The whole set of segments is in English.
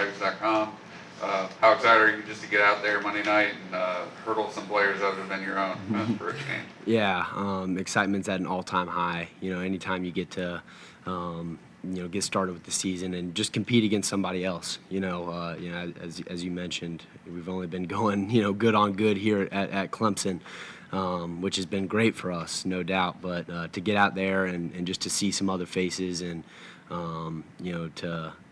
TigerNet.com. How excited are you just to get out there Monday night and hurdle some players other than your own for a game? Yeah, excitement's at an all-time high. Anytime you get to, get started with the season and just compete against somebody else. As you mentioned, we've only been going, good on good here at Clemson, which has been great for us, no doubt. But to get out there and just to see some other faces and,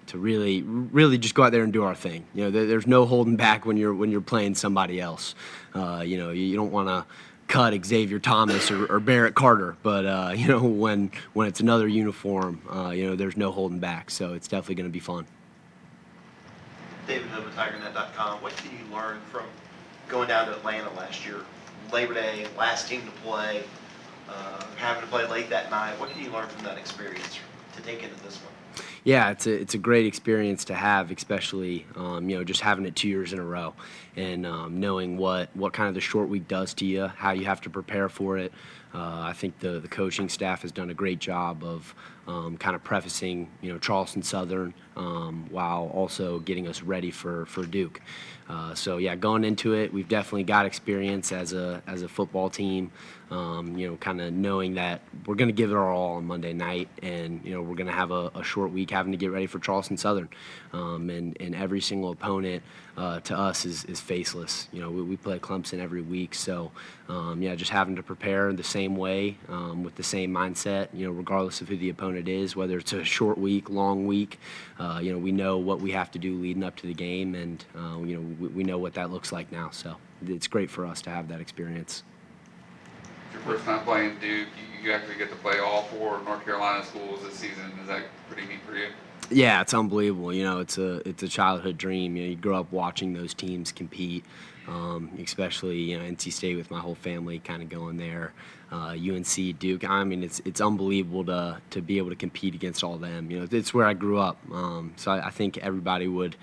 to really just go out there and do our thing. There's no holding back when you're playing somebody else. You don't want to cut Xavier Thomas or Barrett Carter, but when it's another uniform, there's no holding back. So it's definitely going to be fun. David over TigerNet.com. What did you learn from going down to Atlanta last year? Labor Day, last team to play, having to play late that night. What can you learn from that experience to take into this one? Yeah, it's a great experience to have, especially just having it 2 years in a row, and knowing what kind of the short week does to you, how you have to prepare for it. I think the coaching staff has done a great job of kind of prefacing Charleston Southern while also getting us ready for Duke. So yeah, going into it, we've definitely got experience as a football team. Kind of knowing that we're going to give it our all on Monday night, and we're going to have a short week having to get ready for Charleston Southern, and every single opponent to us is faceless. We play Clemson every week, so just having to prepare the same way with the same mindset. Regardless of who the opponent is, whether it's a short week, long week, we know what we have to do leading up to the game, and we know what that looks like now. So it's great for us to have that experience. It's your first time playing Duke. You actually get to play all 4 North Carolina schools this season. Is that pretty neat for you? Yeah, it's unbelievable. It's a childhood dream. You grow up watching those teams compete, especially NC State with my whole family kind of going there. UNC, Duke. I mean, it's unbelievable to be able to compete against all them. It's where I grew up. So I think everybody would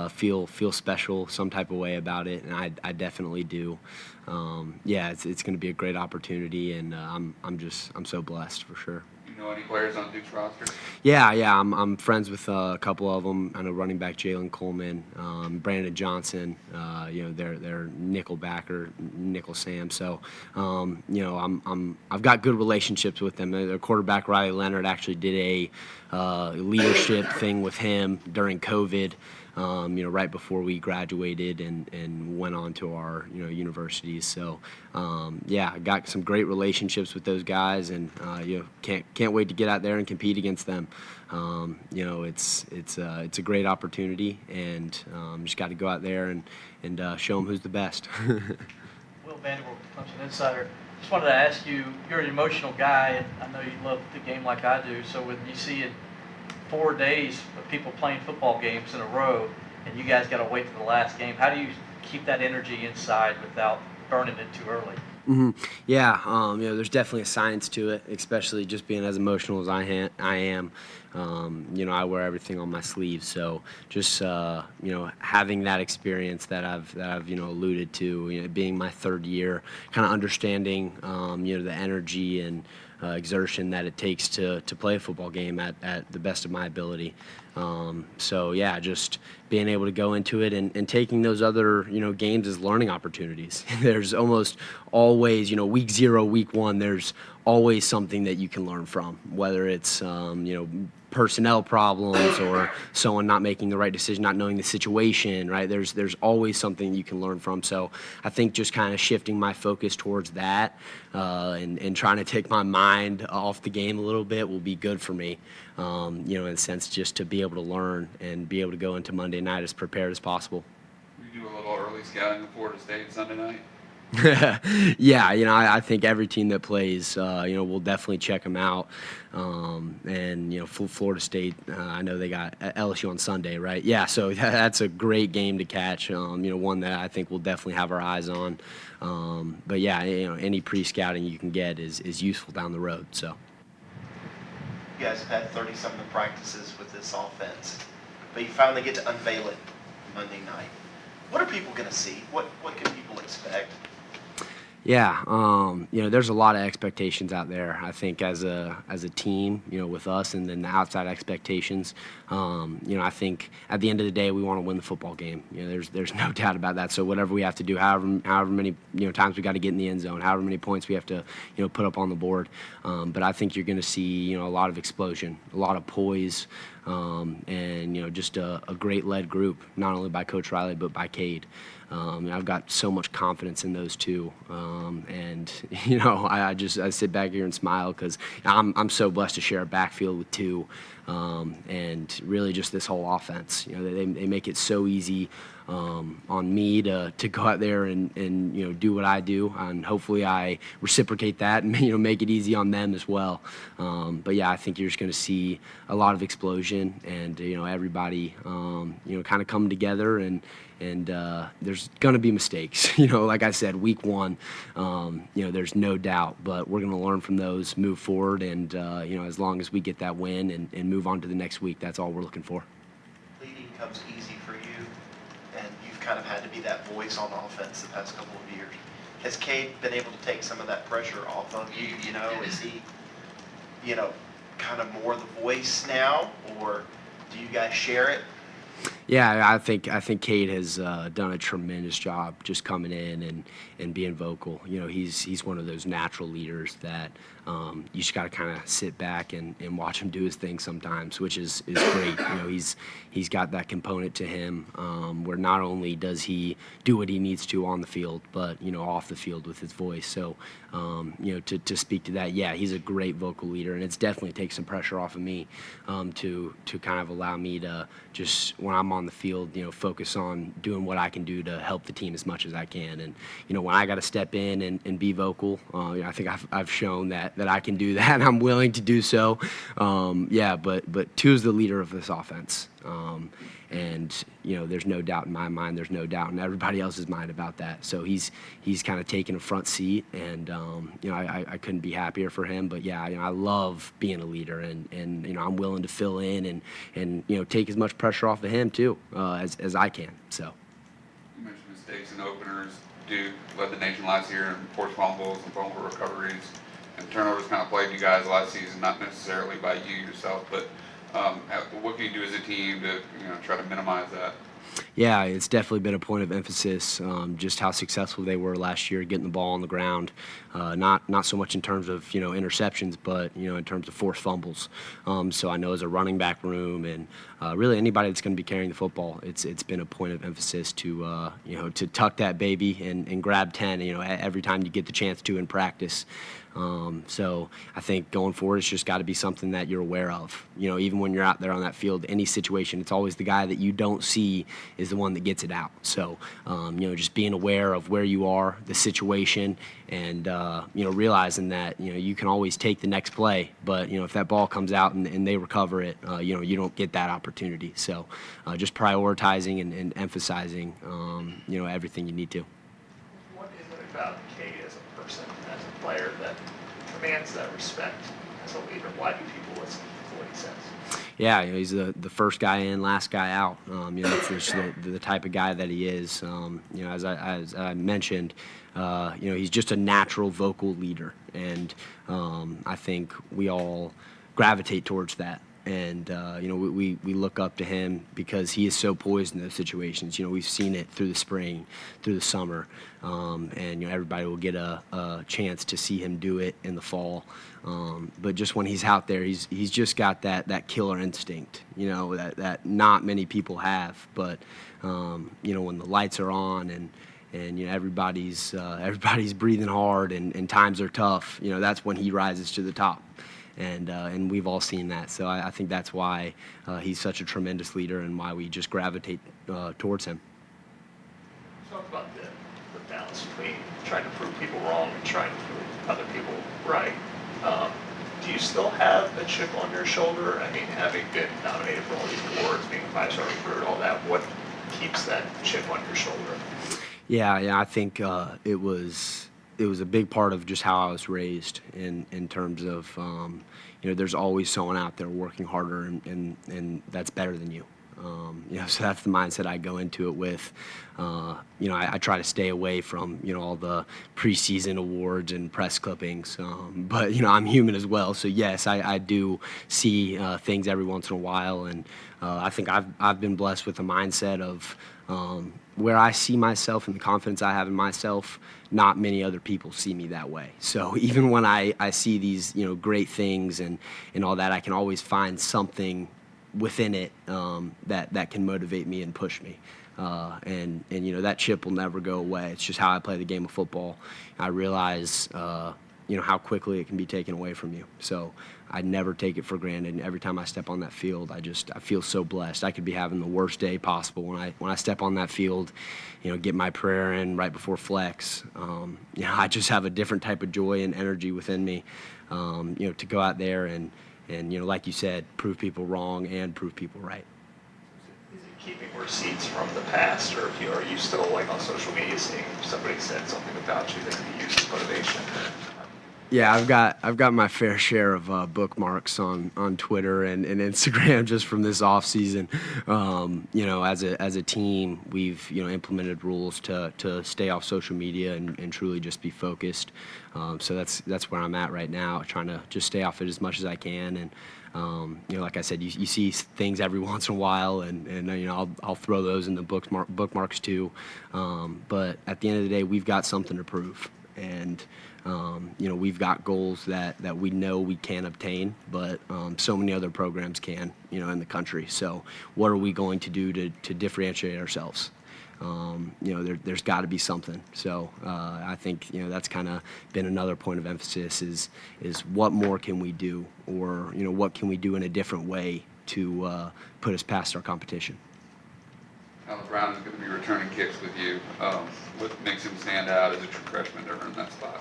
feel special some type of way about it, and I definitely do. It's going to be a great opportunity, and I'm so blessed for sure. You know any players on Duke's roster? Yeah, I'm friends with a couple of them. I know running back Jalen Coleman, Brandon Johnson. They're nickel backer, nickel Sam. So, I've got good relationships with them. Their quarterback Riley Leonard actually did a leadership thing with him during COVID. Right before we graduated and went on to our universities. So I got some great relationships with those guys, and can't wait to get out there and compete against them. It's a great opportunity, and just got to go out there and show them who's the best. Will Vanderbilt, Clemson Insider. Just wanted to ask you, you're an emotional guy, and I know you love the game like I do. So when you see it 4 days of people playing football games in a row, and you guys got to wait for the last game, how do you keep that energy inside without burning it too early? Mm-hmm. Yeah, there's definitely a science to it, especially just being as emotional as I am. I wear everything on my sleeve, so just having that experience that I've alluded to, it being my 3rd year, kind of understanding the energy and exertion that it takes to play a football game at the best of my ability. Just being able to go into it and taking those other games as learning opportunities. There's almost always week 0, week 1. There's always something that you can learn from, whether it's personnel problems or someone not making the right decision, not knowing the situation, right? There's always something you can learn from. So I think just kind of shifting my focus towards that and trying to take my mind off the game a little bit will be good for me, in a sense, just to be able to learn and be able to go into Monday night as prepared as possible. You do a little early scouting at Florida State Sunday night? Yeah, I think every team that plays, we'll definitely check them out. Florida State, I know they got LSU on Sunday, right? Yeah, so that's a great game to catch. One that I think we'll definitely have our eyes on. Any pre-scouting you can get is useful down the road. So. You guys have had 30-something practices with this offense, but you finally get to unveil it Monday night. What are people going to see? What can people expect? Yeah, there's a lot of expectations out there. I think as a team, with us, and then the outside expectations. I think at the end of the day, we want to win the football game. There's no doubt about that. So whatever we have to do, however many times we got to get in the end zone, however many points we have to put up on the board. But I think you're going to see a lot of explosion, a lot of poise, and just a great led group, not only by Coach Riley but by Kade. I've got so much confidence in those two, and I sit back here and smile because I'm so blessed to share a backfield with two, and really just this whole offense. They make it so easy on me to go out there and do what I do, and hopefully I reciprocate that and make it easy on them as well. But yeah, I think you're just going to see a lot of explosion, and everybody kind of come together, and there's going to be mistakes. Like I said, week one, there's no doubt, but we're going to learn from those, move forward, and as long as we get that win and move on to the next week, that's all we're looking for. Leading comes easy for you, and you've kind of had to be that voice on offense the past couple of years. Has Kade been able to take some of that pressure off of you? Is he, kind of more the voice now, or do you guys share it? Yeah, I think Kade has done a tremendous job just coming in and being vocal. He's one of those natural leaders that you just got to kind of sit back and watch him do his thing sometimes, which is great. He's got that component to him where not only does he do what he needs to on the field, but off the field with his voice. So to speak to that, yeah, he's a great vocal leader, and it's definitely takes some pressure off of me to kind of allow me to just, when I'm on the field, focus on doing what I can do to help the team as much as I can. And when I got to step in and be vocal, I think I've shown that I can do that, and I'm willing to do so. But Tu's the leader of this offense, and there's no doubt in my mind, there's no doubt in everybody else's mind about that. So he's kind of taken a front seat, and I couldn't be happier for him. But yeah, I love being a leader, and I'm willing to fill in and take as much pressure off of him too as I can. So You mentioned mistakes and openers. Duke led the nation last year in forced fumbles and fumble recoveries, and turnovers kind of plagued you guys last season, not necessarily by you yourself, but what can you do as a team to try to minimize that? Yeah, it's definitely been a point of emphasis, just how successful they were last year getting the ball on the ground. Not so much in terms of interceptions, but in terms of forced fumbles. So I know as a running back room and really anybody that's going to be carrying the football, it's been a point of emphasis to to tuck that baby and grab 10 every time you get the chance to in practice. So I think going forward, it's just got to be something that you're aware of. Even when you're out there on that field, any situation, it's always the guy that you don't see is the one that gets it out. So, just being aware of where you are, the situation, and, realizing that, you can always take the next play. But, if that ball comes out and they recover it, you don't get that opportunity. So just prioritizing and emphasizing, everything you need to. What is it about Kade as a person, as a player, that commands that respect as a leader? Why do people listen to what he says? Yeah, he's the first guy in, last guy out. That's just the type of guy that he is. As I mentioned, he's just a natural vocal leader, and I think we all gravitate towards that. And we look up to him because he is so poised in those situations. We've seen it through the spring, through the summer, and everybody will get a chance to see him do it in the fall. But just when he's out there, he's just got that killer instinct, that not many people have. But when the lights are on and everybody's breathing hard and times are tough, that's when he rises to the top. And we've all seen that. So I think that's why he's such a tremendous leader and why we just gravitate towards him. Talk about the balance between trying to prove people wrong and trying to prove other people right. Do you still have a chip on your shoulder? I mean, having been nominated for all these awards, being a 5-star recruit, all that, what keeps that chip on your shoulder? Yeah, I think it was a big part of just how I was raised in terms of, there's always someone out there working harder and that's better than you. So that's the mindset I go into it with. I try to stay away from, all the preseason awards and press clippings. But, I'm human as well. So, yes, I do see things every once in a while. And I think I've been blessed with a mindset of where I see myself and the confidence I have in myself, not many other people see me that way. So even when I see these, great things and all that, I can always find something within it that can motivate me and push me. And that chip will never go away. It's just how I play the game of football. I realize, how quickly it can be taken away from you. So I never take it for granted. And every time I step on that field, I feel so blessed. I could be having the worst day possible when I step on that field, get my prayer in right before flex. I just have a different type of joy and energy within me, to go out there and like you said, prove people wrong and prove people right. Is it keeping receipts from the past, or are you still like on social media seeing if somebody said something about you that can be used as motivation? Yeah, I've got my fair share of bookmarks on Twitter and Instagram just from this off season. As a team, we've implemented rules to stay off social media and truly just be focused. So that's where I'm at right now, trying to just stay off it as much as I can. And like I said, you see things every once in a while, and I'll throw those in the bookmarks too. But at the end of the day, we've got something to prove, and we've got goals that we know we can obtain, but so many other programs can, in the country. So what are we going to do to differentiate ourselves? There's got to be something. So I think that's kind of been another point of emphasis is what more can we do, or what can we do in a different way to put us past our competition. Now Brown is going to be returning kicks with you. What makes him stand out as a true freshman to earn that spot?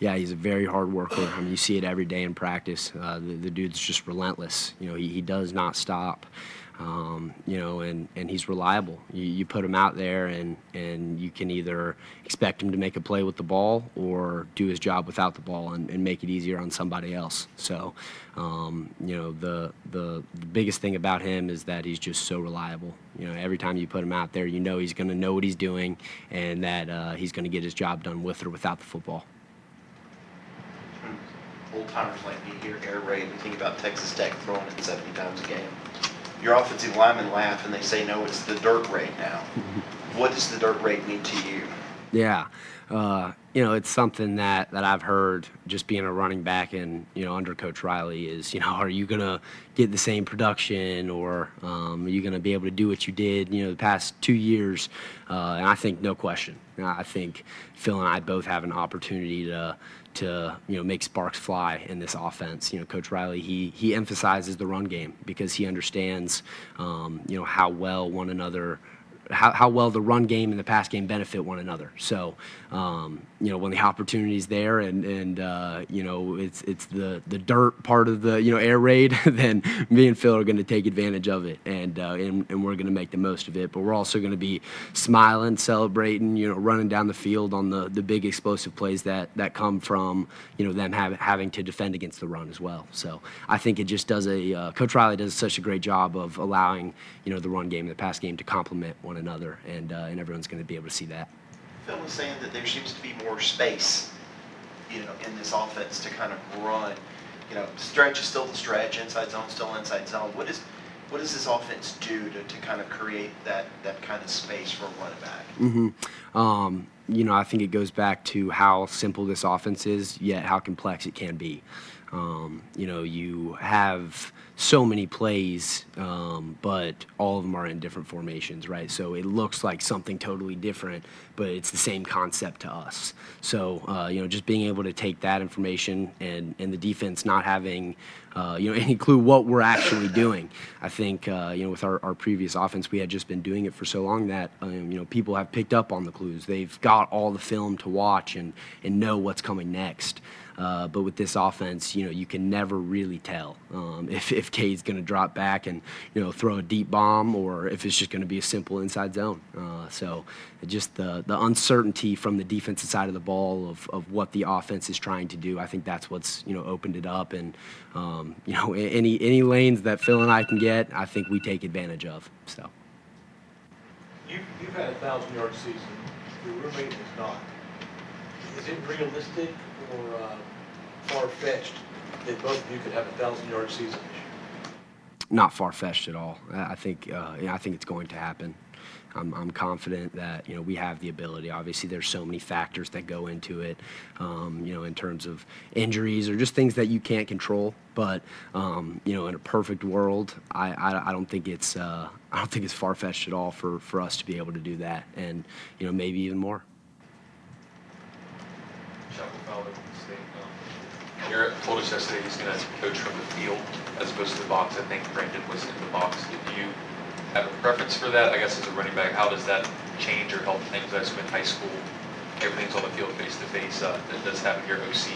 Yeah, he's a very hard worker. I mean, you see it every day in practice. The dude's just relentless. He does not stop. And he's reliable. You put him out there, and you can either expect him to make a play with the ball or do his job without the ball and make it easier on somebody else. So, the biggest thing about him is that he's just so reliable. Every time you put him out there, he's going to know what he's doing, and that he's going to get his job done with or without the football. Old timers like me hear air raid. We think about Texas Tech throwing it 70 times a game. Your offensive linemen laugh and they say, no, it's the dirt raid now. What does the dirt raid mean to you? Yeah. It's something that I've heard just being a running back and, under Coach Riley is, are you going to get the same production, or are you going to be able to do what you did, the past 2 years? And I think no question. I think Phil and I both have an opportunity to make sparks fly in this offense. Coach Riley, he emphasizes the run game because he understands, how well one another, how well the run game and the pass game benefit one another. So, when the opportunity's there and it's the dirt part of the, air raid, then me and Phil are going to take advantage of it, and we're going to make the most of it. But we're also going to be smiling, celebrating, running down the field on the big explosive plays that come from, them having to defend against the run as well. So I think it just does Coach Riley does such a great job of allowing, the run game and the pass game to complement one another, and everyone's going to be able to see that. Phil was saying that there seems to be more space, in this offense to kind of run. Stretch is still the stretch, inside zone still inside zone. What does this offense do to kind of create that kind of space for a running back? Mm-hmm. I think it goes back to how simple this offense is, yet how complex it can be. You have so many plays, but all of them are in different formations, right? So it looks like something totally different, but it's the same concept to us. So, just being able to take that information and the defense not having, any clue what we're actually doing. I think, with our previous offense, we had just been doing it for so long that, people have picked up on the clues. They've got all the film to watch and know what's coming next. But with this offense, you can never really tell. If if Kade's going to drop back and throw a deep bomb, or if it's just going to be a simple inside zone. So just the uncertainty from the defensive side of the ball of what the offense is trying to do, I think that's what's opened it up. And any lanes that Phil and I can get, I think we take advantage of. So you've had a 1,000-yard season. Your roommate has not. Is it realistic or far-fetched that both of you could have a 1,000-yard season this year? Not far-fetched at all. I think it's going to happen. I'm confident that we have the ability. Obviously, there's so many factors that go into it, in terms of injuries or just things that you can't control. But in a perfect world, I don't think it's far-fetched at all for us to be able to do that, and maybe even more. Garrett told us yesterday he's going to coach from the field as opposed to the box. I think Brandon was in the box. Do you have a preference for that? I guess as a running back, how does that change or help things? I assume in high school, everything's on the field face to face. Does having your OC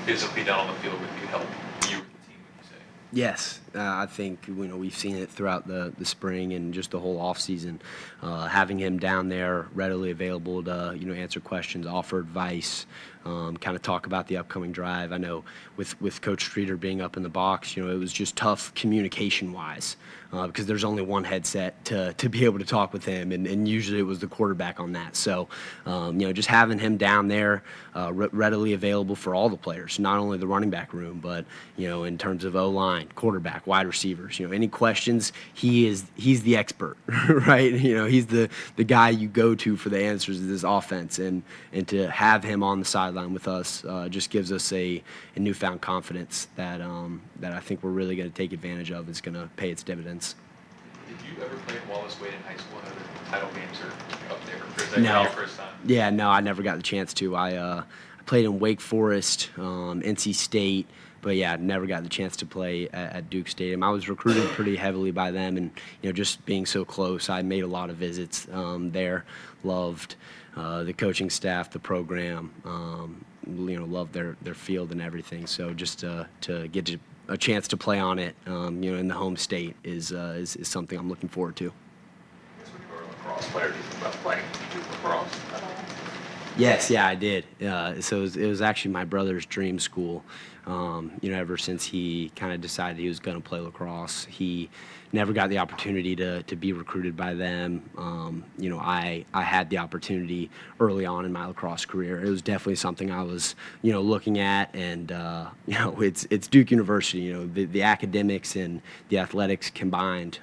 physically down on the field with you help you with the team, would you say? Yes, I think we've seen it throughout the spring and just the whole off season. Having him down there readily available to answer questions, offer advice, kind of talk about the upcoming drive. I know with Coach Streeter being up in the box, it was just tough communication wise because there's only one headset to be able to talk with him, and usually it was the quarterback on that. So just having him down there readily available for all the players, not only the running back room, but in terms of O-line, quarterback, wide receivers. Any questions, he's the expert, right? He's the guy you go to for the answers of this offense, and to have him on the sideline with us just gives us a newfound confidence that I think we're really going to take advantage of. It's going to pay its dividends. Did you ever play in Wallace Wade in high school and other title games or up there? Or is that No. your first time? Yeah, no, I never got the chance to. I played in Wake Forest, NC State, but yeah, never got the chance to play at Duke Stadium. I was recruited pretty heavily by them, and just being so close, I made a lot of visits there. Loved the coaching staff, the program. Loved their field and everything. So just to get a chance to play on it, in the home state is something I'm looking forward to. I guess when you were a lacrosse player, do you think about playing lacrosse at all? Yes, yeah, I did. So it was actually my brother's dream school. Ever since he kind of decided he was going to play lacrosse, he never got the opportunity to be recruited by them. I had the opportunity early on in my lacrosse career. It was definitely something I was, looking at, and it's Duke University. The academics and the athletics combined.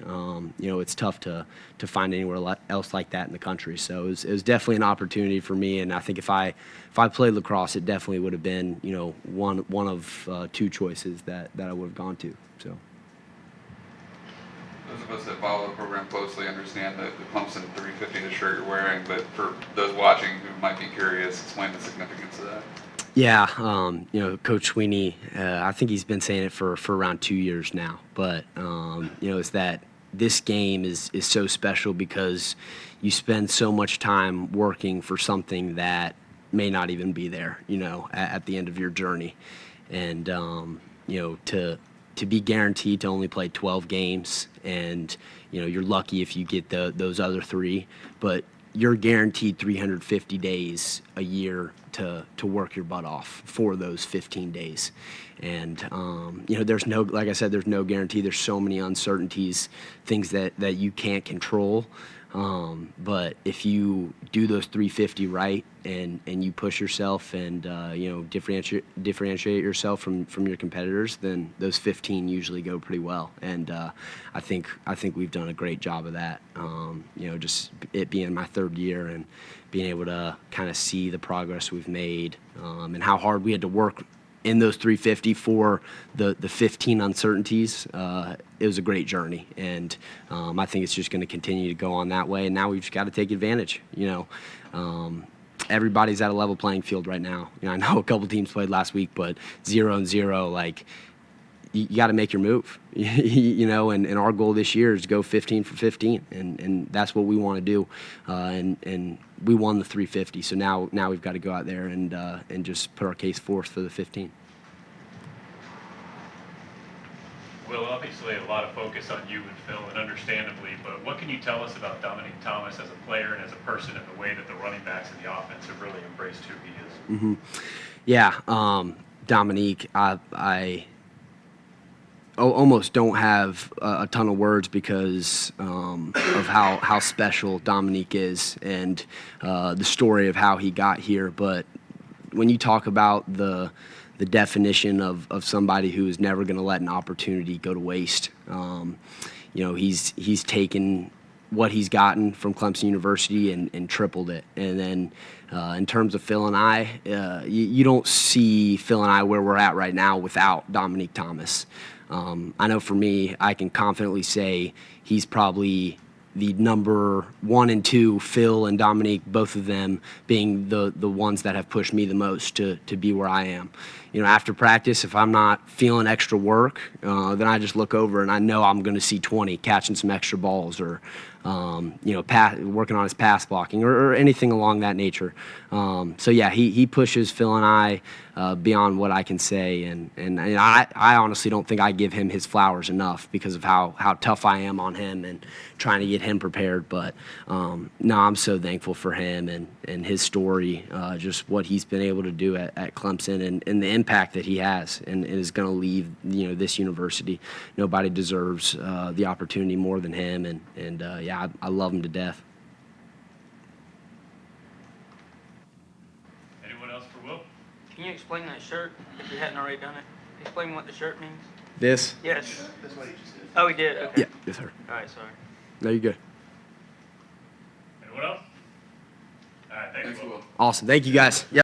It's tough to find anywhere else like that in the country. So it was definitely an opportunity for me, and I think if I played lacrosse, it definitely would have been one of two choices that I would have gone to. So. Those of us that follow the program closely understand the Clemson 350, the shirt you're wearing, but for those watching who might be curious, explain the significance of that. Yeah, Coach Sweeney, I think he's been saying it for around 2 years now, but, it's that this game is so special because you spend so much time working for something that may not even be there, at the end of your journey. And, to be guaranteed to only play 12 games, and you're lucky if you get those other 3, but you're guaranteed 350 days a year to work your butt off for those 15 days. And there's no, like I said, there's no guarantee. There's so many uncertainties, things that you can't control. But if you do those 350 right, and you push yourself and differentiate yourself from your competitors, then those 15 usually go pretty well. And I think we've done a great job of that. Just it being my 3rd year and being able to kind of see the progress we've made, and how hard we had to work in those 350 for the 15 uncertainties. It was a great journey, and I think it's just going to continue to go on that way. And now we've just got to take advantage. Everybody's at a level playing field right now. I know a couple teams played last week, but 0-0, like, you got to make your move. And our goal this year is to go 15 for 15, and that's what we want to do. And we won the 350, so now we've got to go out there and just put our case forth for the 15. Will, let me focus on you and Phil, and understandably, but what can you tell us about Dominique Thomas as a player and as a person, and the way that the running backs in the offense have really embraced who he is? Mm-hmm. Yeah, Dominique, I almost don't have a ton of words because of how special Dominique is and the story of how he got here. But when you talk about the definition of somebody who is never going to let an opportunity go to waste, he's taken what he's gotten from Clemson University and tripled it. And then in terms of Phil and I, you don't see Phil and I where we're at right now without Dominique Thomas. I know for me, I can confidently say he's probably the number 1 and 2, Phil and Dominique, both of them being the ones that have pushed me the most to be where I am. After practice, if I'm not feeling extra work, then I just look over and I know I'm going to see 20 catching some extra balls or, working on his pass blocking or anything along that nature. So yeah, he pushes Phil and I beyond what I can say, and I honestly don't think I give him his flowers enough because of how tough I am on him and trying to get him prepared. But no, I'm so thankful for him and his story, just what he's been able to do at Clemson and the impact that he has and is going to leave this university. Nobody deserves the opportunity more than him, and yeah, I love him to death. Anyone else for Will? Can you explain that shirt if you hadn't already done it? Explain what the shirt means. This? Yes. That's what he just did. Oh, he did? Okay. Yeah, yes, sir. All right, sorry. No, you're good. Anyone else? All right, thanks, Will. Awesome. Thank you, guys. Yep.